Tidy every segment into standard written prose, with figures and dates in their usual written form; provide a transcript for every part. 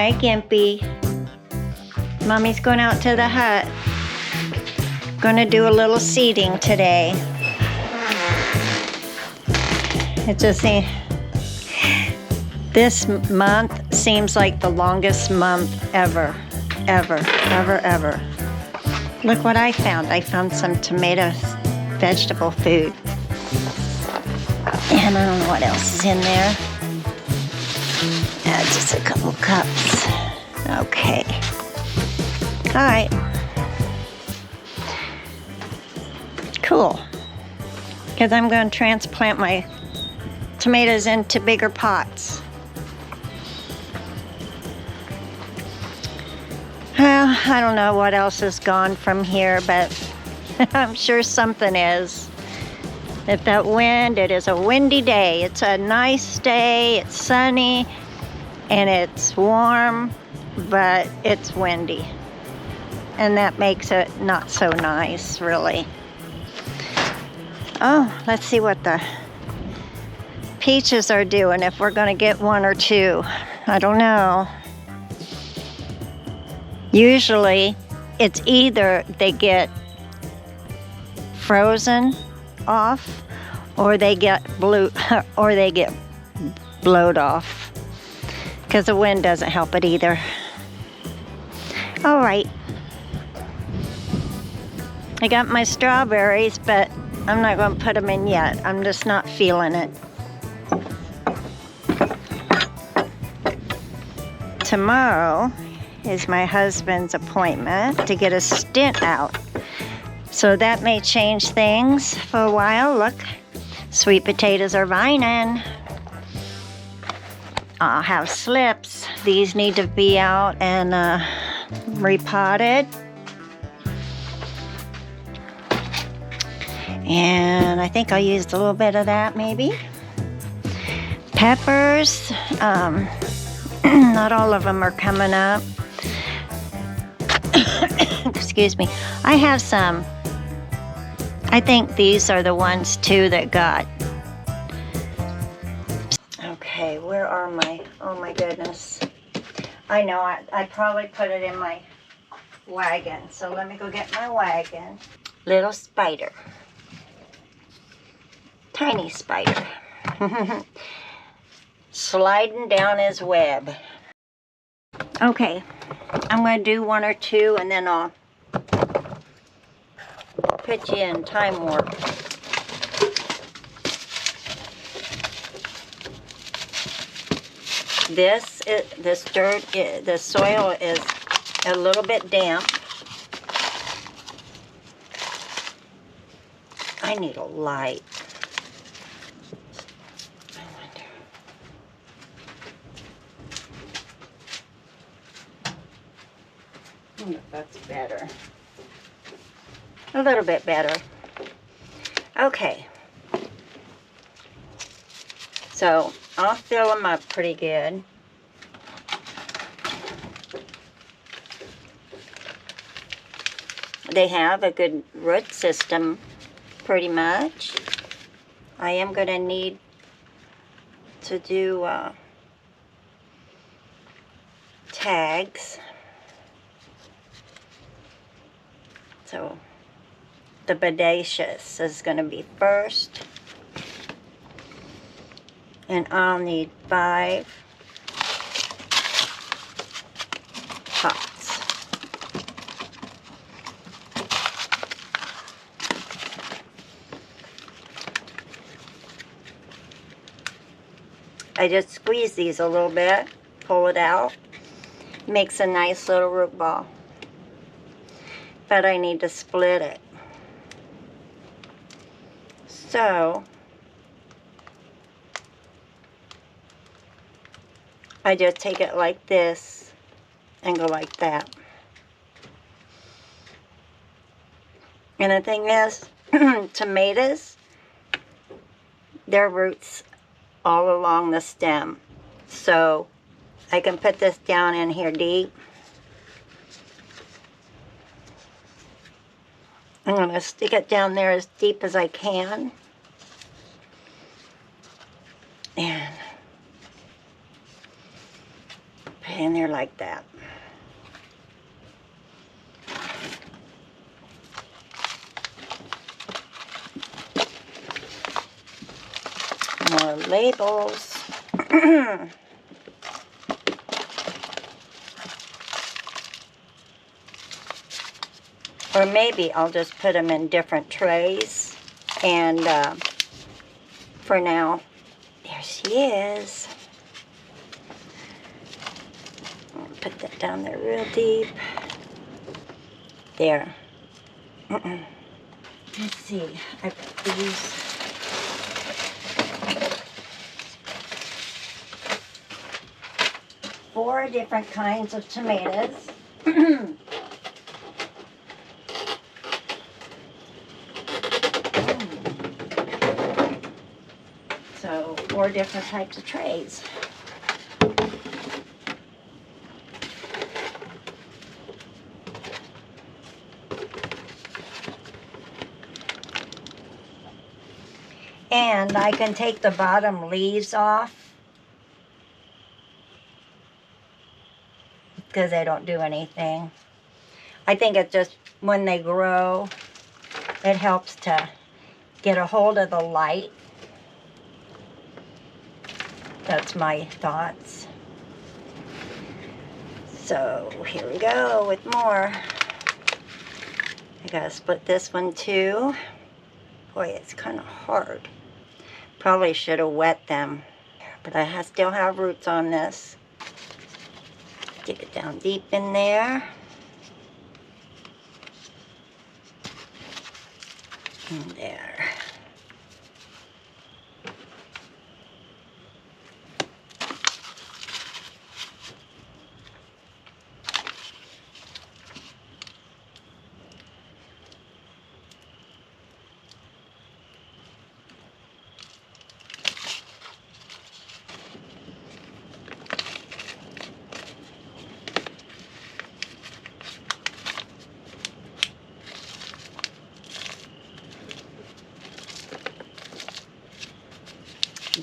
Hi, Gimpy. Mommy's going out to the hut. Gonna do a little seeding today. It just this month seems like the longest month ever. Look what I found. I found some tomato vegetable food. And I don't know what else is in there. Just a couple cups. Okay. All right. Cool. Because I'm going to transplant my tomatoes into bigger pots. Well, I don't know what else is gone from here, but I'm sure something is. If that wind, it is a windy day. It's a nice day, it's sunny, and it's warm, but it's windy. And that makes it not so nice, really. Oh, let's see what the peaches are doing, if we're gonna get one or two. I don't know. Usually, it's either they get frozen off, or they get blowed off, because the wind doesn't help it either. All right. I got my strawberries, but I'm not going to put them in yet. I'm just not feeling it. Tomorrow is my husband's appointment to get a stent out. So that may change things for a while. Look, sweet potatoes are vining. I'll have slips. These need to be out and repotted. And I think I'll use a little bit of that maybe. Peppers, not all of them are coming up. Excuse me. I have some. I think these are the ones too that got. Okay, where are my, oh my goodness. I know, I probably put it in my wagon. So let me go get my wagon. Little spider. Tiny spider. Sliding down his web. Okay, I'm going to do one or two and then I'll put you in time warp. This dirt, the soil is a little bit damp. I need a light. I wonder if that's better. A little bit better. Okay. So I'll fill them up pretty good. They have a good root system, pretty much. I am going to need to do tags. So the bodacious is going to be first. And I'll need 5 pots. I just squeeze these a little bit, pull it out, makes a nice little root ball. But I need to split it. So I just take it like this and go like that. And the thing is, tomatoes, their roots all along the stem. So I can put this down in here deep. I'm going to stick it down there as deep as I can. And put it in there like that. More labels. Or maybe I'll just put them in different trays. And for now, there she is. I'll put that down there real deep. There. Let's see. I've got these. Four different kinds of tomatoes. So, 4 different types of trays. And I can take the bottom leaves off because they don't do anything. I think it's just when they grow, it helps to get a hold of the light. That's my thoughts. So here we go with more. I gotta split this one too. Boy, it's kind of hard. Probably should have wet them, but I still have roots on this. Dig it down deep in there. And there.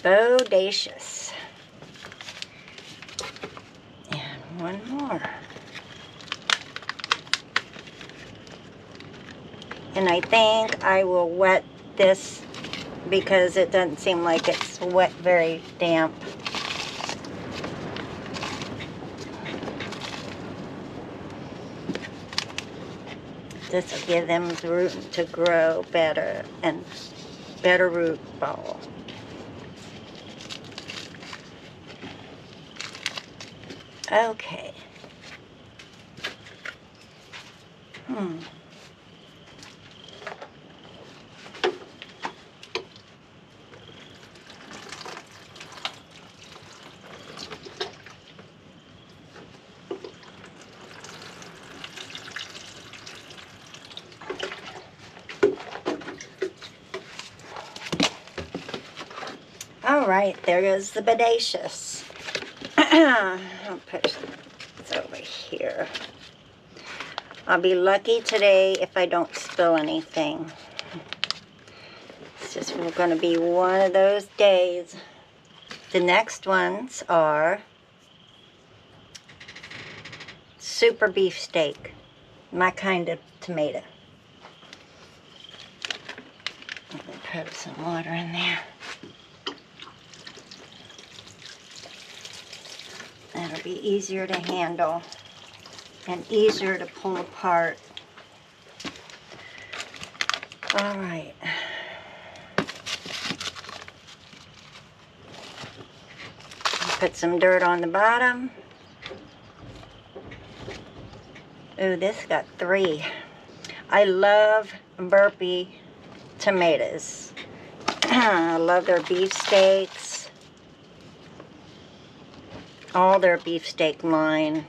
Bodacious. And one more. And I think I will wet this because it doesn't seem like it's wet, very damp. This will give them the root to grow better and better root ball. Okay. All right, there goes the bodacious. I'll put this over here. I'll be lucky today if I don't spill anything. It's just going to be one of those days. The next ones are super beefsteak, my kind of tomato. Let me put some water in there. That'll be easier to handle and easier to pull apart. All right. Put some dirt on the bottom. Ooh, this got 3. I love burpee tomatoes. I love their beefsteaks. All their beefsteak line.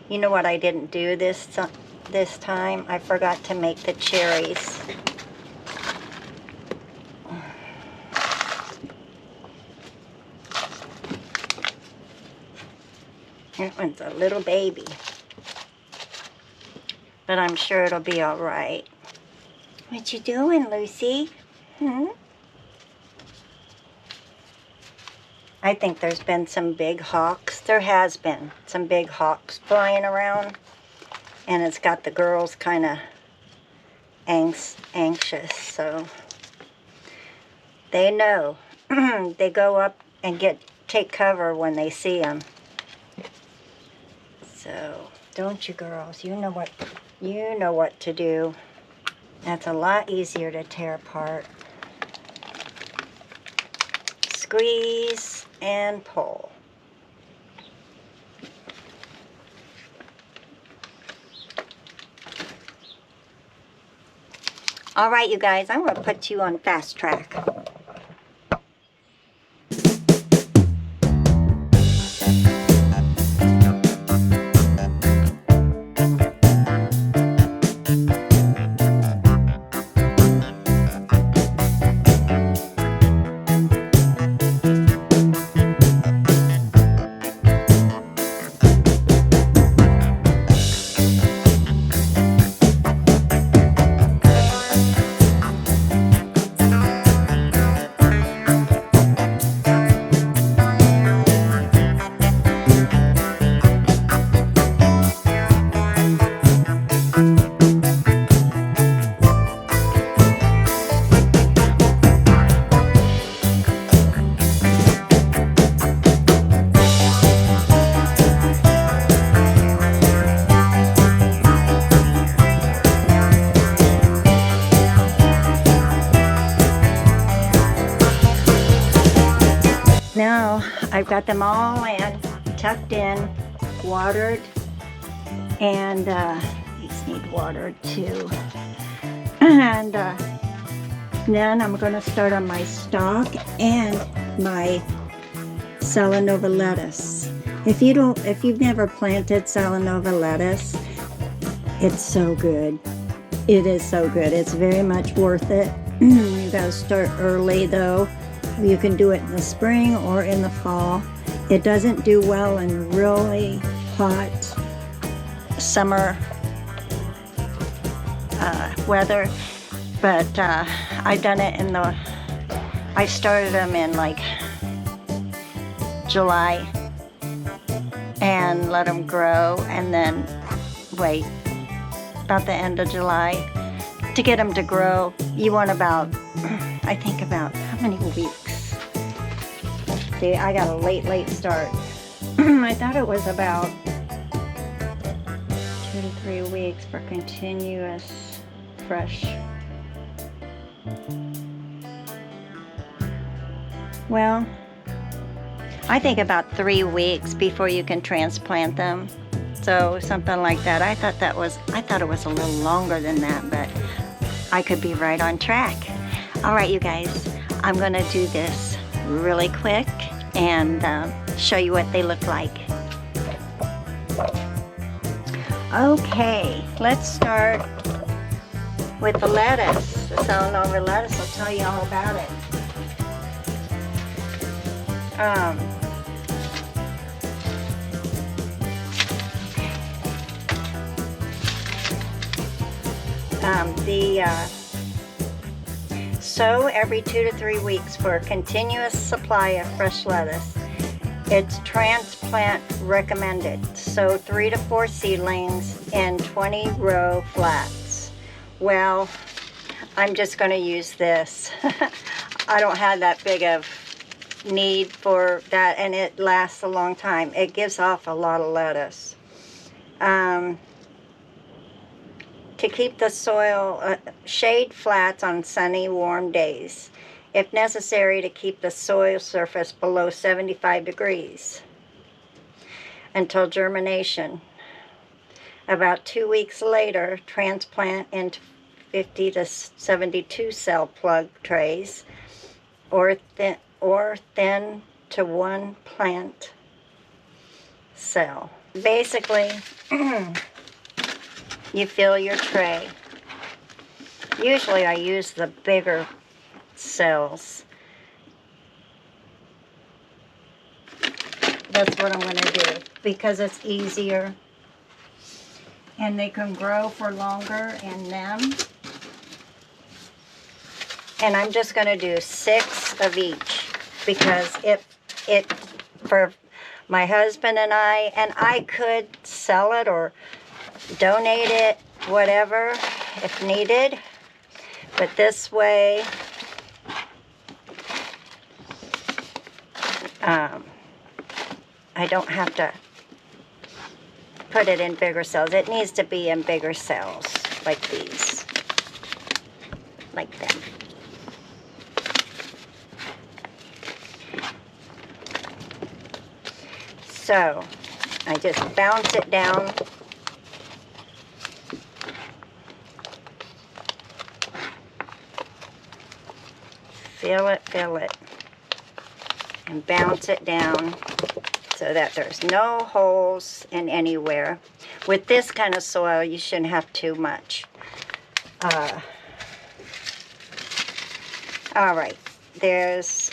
You know what I didn't do this time? I forgot to make the cherries. That one's a little baby. But I'm sure it'll be all right. What you doing, Lucy? I think there's been some big hawks. There has been some big hawks flying around. And it's got the girls kind of anxious. So they know. They go up and take cover when they see them. So don't you girls? You know what to do. That's a lot easier to tear apart. Squeeze and pull. All right, you guys, I'm going to put you on fast track. Now I've got them all in, tucked in, watered, and these need watered too. And then I'm going to start on my stalk and my Salanova lettuce. If you've never planted Salanova lettuce, it's so good. It is so good. It's very much worth it. You gotta start early though. You can do it in the spring or in the fall. It doesn't do well in really hot summer weather, but I've done it I started them in like July and let them grow, and then wait about the end of July to get them to grow. You want about, I think about, how many weeks? See, I got a late start. I thought it was about 2 to 3 weeks for continuous fresh. Well, I think about 3 weeks before you can transplant them. So something like that. I thought it was a little longer than that, but I could be right on track. All right, you guys, I'm gonna do this really quick and show you what they look like. Okay, let's start with the lettuce. The Salanova lettuce, I'll tell you all about it. Sow every 2 to 3 weeks for a continuous supply of fresh lettuce. It's transplant recommended. Sow 3 to 4 seedlings in 20 row flats. Well, I'm just going to use this. I don't have that big of need for that, and it lasts a long time. It gives off a lot of lettuce. To keep the soil, shade flats on sunny, warm days, if necessary, to keep the soil surface below 75 degrees until germination. About 2 weeks later, transplant into 50 to 72 cell plug trays, or thin to 1 plant cell. Basically, you fill your tray. Usually I use the bigger cells. That's what I'm going to do because it's easier and they can grow for longer in them. And I'm just going to do 6 of each because it for my husband and I could sell it or donate it, whatever, if needed. But this way, I don't have to put it in bigger cells. It needs to be in bigger cells, like these, like that. So, I just bounce it down. Fill it, and bounce it down so that there's no holes in anywhere. With this kind of soil, you shouldn't have too much. All right, there's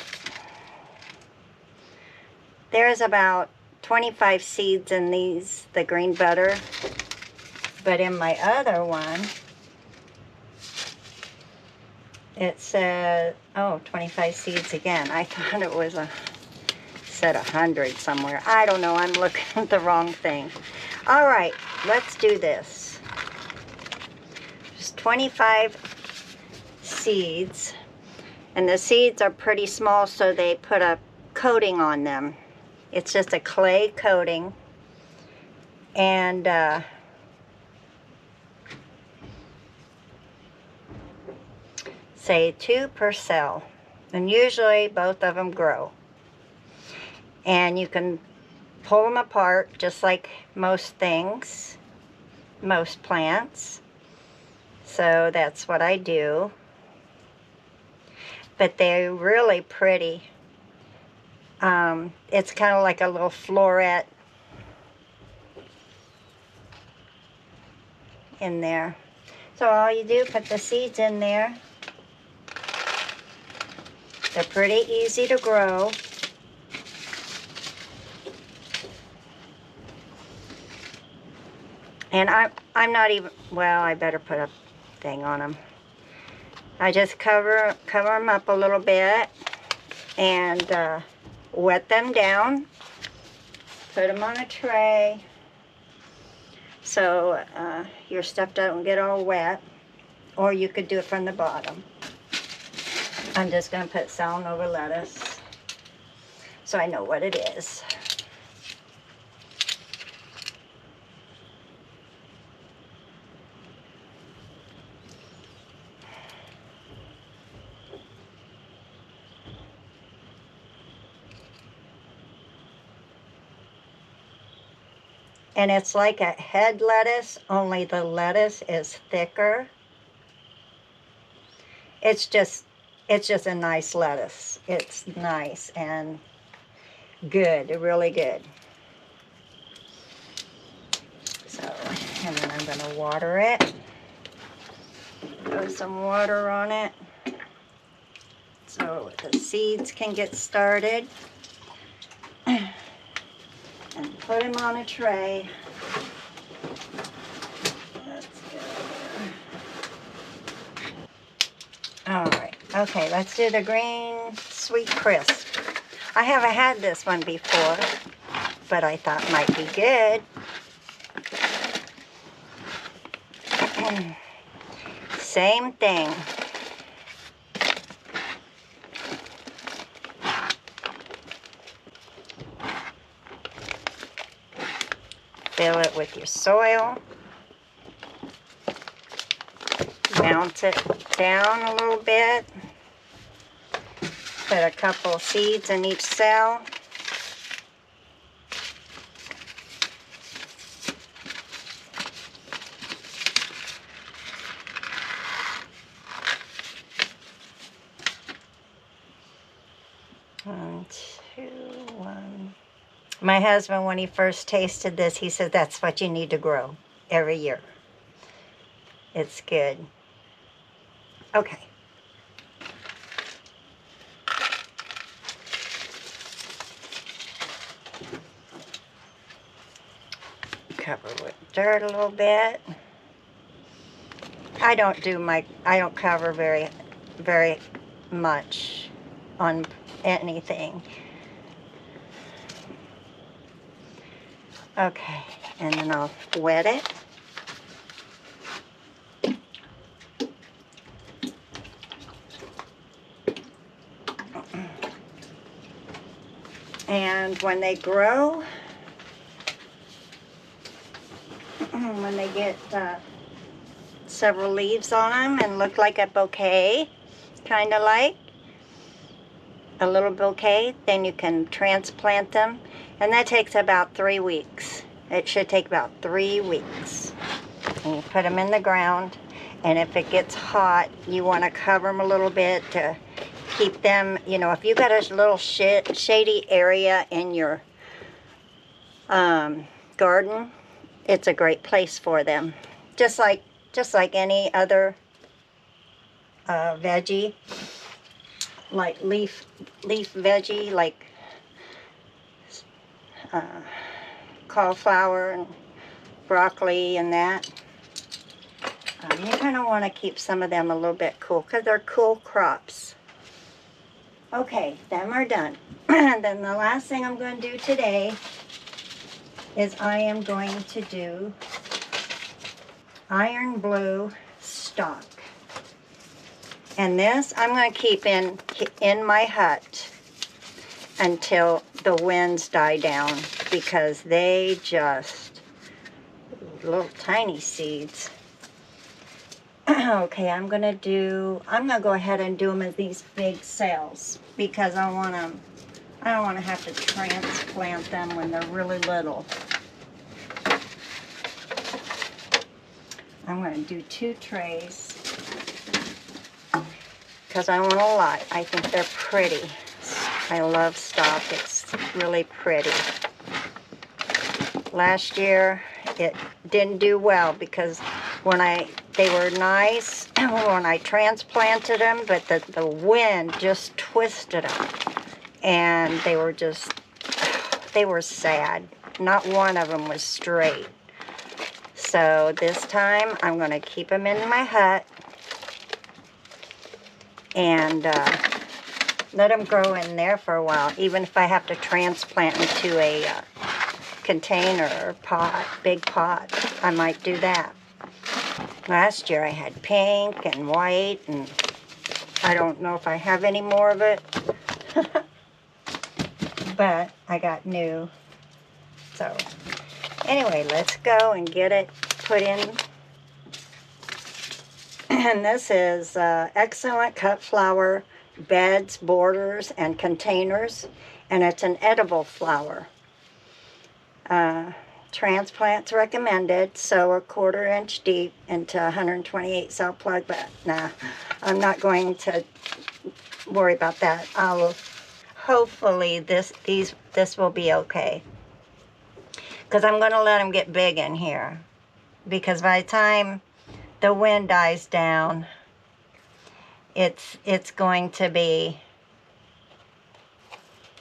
about 25 seeds in these, the green butter, but in my other one, it said, oh, 25 seeds again. I thought it was said 100 somewhere. I don't know, I'm looking at the wrong thing. All right, let's do this. There's 25 seeds, and the seeds are pretty small, so they put a coating on them. It's just a clay coating, and say 2 per cell, and usually both of them grow. And you can pull them apart just like most things, most plants. So that's what I do. But they're really pretty. It's kind of like a little floret in there. So all you do, put the seeds in there. They're pretty easy to grow. And I'm not even, well, I better put a thing on them. I just cover them up a little bit and wet them down. Put them on a tray so your stuff doesn't get all wet. Or you could do it from the bottom. I'm just going to put Salanova lettuce so I know what it is. And it's like a head lettuce, only the lettuce is thicker. It's just a nice lettuce. It's nice and good, really good. So, and then I'm going to water it. Throw some water on it so the seeds can get started. And put them on a tray. Let's go there. All right. Okay, let's do the green sweet crisp. I haven't had this one before, but I thought it might be good. Same thing. Fill it with your soil. Bounce it down a little bit. Put a couple seeds in each cell. One, two, one. My husband, when he first tasted this, he said that's what you need to grow every year. It's good. Okay. Cover with dirt a little bit. I don't cover very much on anything. Okay, and then I'll wet it. And when they grow, when they get several leaves on them and look like a bouquet, kind of like a little bouquet, then you can transplant them. And that takes about 3 weeks. It should take about 3 weeks. And you put them in the ground, and if it gets hot, you want to cover them a little bit to keep them, you know, if you got a little shady area in your garden, it's a great place for them. Just like any other veggie, like leaf veggie, like cauliflower and broccoli and that. You kind of want to keep some of them a little bit cool because they're cool crops. Okay, them are done. And then the last thing I'm going to do today is I am going to do iron blue stock. And this I'm going to keep in my hut until the winds die down, because they just, little tiny seeds. Okay, I'm gonna go ahead and do them as these big cells, because I don't want to have to transplant them when they're really little. I'm going to do 2 trays because I don't want a lot. I think they're pretty. I love stock. It's really pretty. Last year it didn't do well because they were nice when I transplanted them, but the wind just twisted them, and they were sad. Not one of them was straight. So this time I'm going to keep them in my hut and let them grow in there for a while, even if I have to transplant into a container or pot, big pot. I might do that. Last year I had pink and white, and I don't know if I have any more of it. But I got new. So anyway, let's go and get it put in. And this is excellent cut flower beds, borders, and containers. And it's an edible flower. Transplants recommended, sow a 1/4 inch deep into 128 cell plug, but nah, I'm not going to worry about that. Hopefully this will be okay, because I'm going to let them get big in here, because by the time the wind dies down, it's going to be,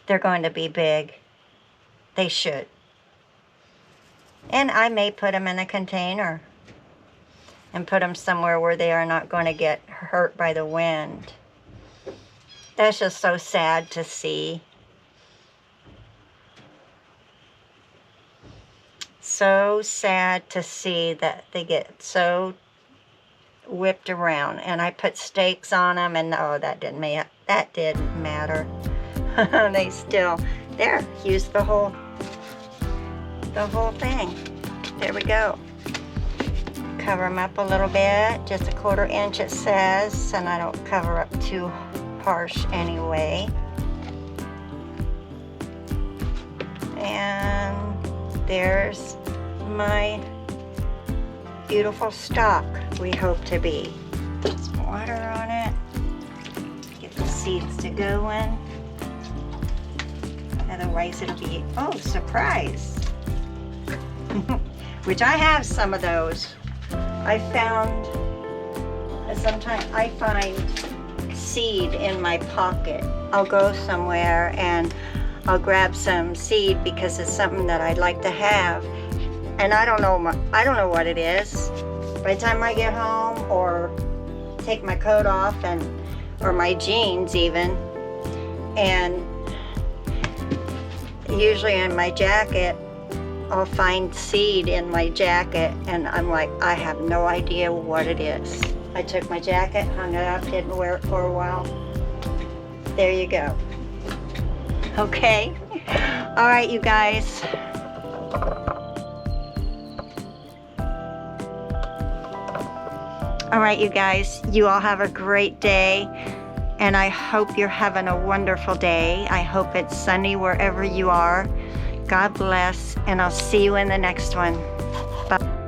they're going to be big. They should. And I may put them in a container and put them somewhere where they are not going to get hurt by the wind. That's just so sad to see. So sad to see that they get so whipped around. And I put stakes on them, and oh, that didn't matter. They still, there, use the whole thing. There we go. Cover them up a little bit, just a 1/4 inch it says, and I don't cover up too harsh anyway. And there's my beautiful stock we hope to be. Put some water on it, get the seeds to go in. Otherwise it'll be, oh, surprise. Which I have some of those. I found, sometimes I find seed in my pocket. I'll go somewhere and I'll grab some seed because it's something that I'd like to have. And I don't know what it is. By the time I get home or take my coat off, or my jeans even, and usually in my jacket, I'll find seed in my jacket, and I'm like, I have no idea what it is. I took my jacket, hung it up, didn't wear it for a while. There you go. Okay. All right, you guys. All right, you guys, you all have a great day, and I hope you're having a wonderful day. I hope it's sunny wherever you are. God bless, and I'll see you in the next one. Bye.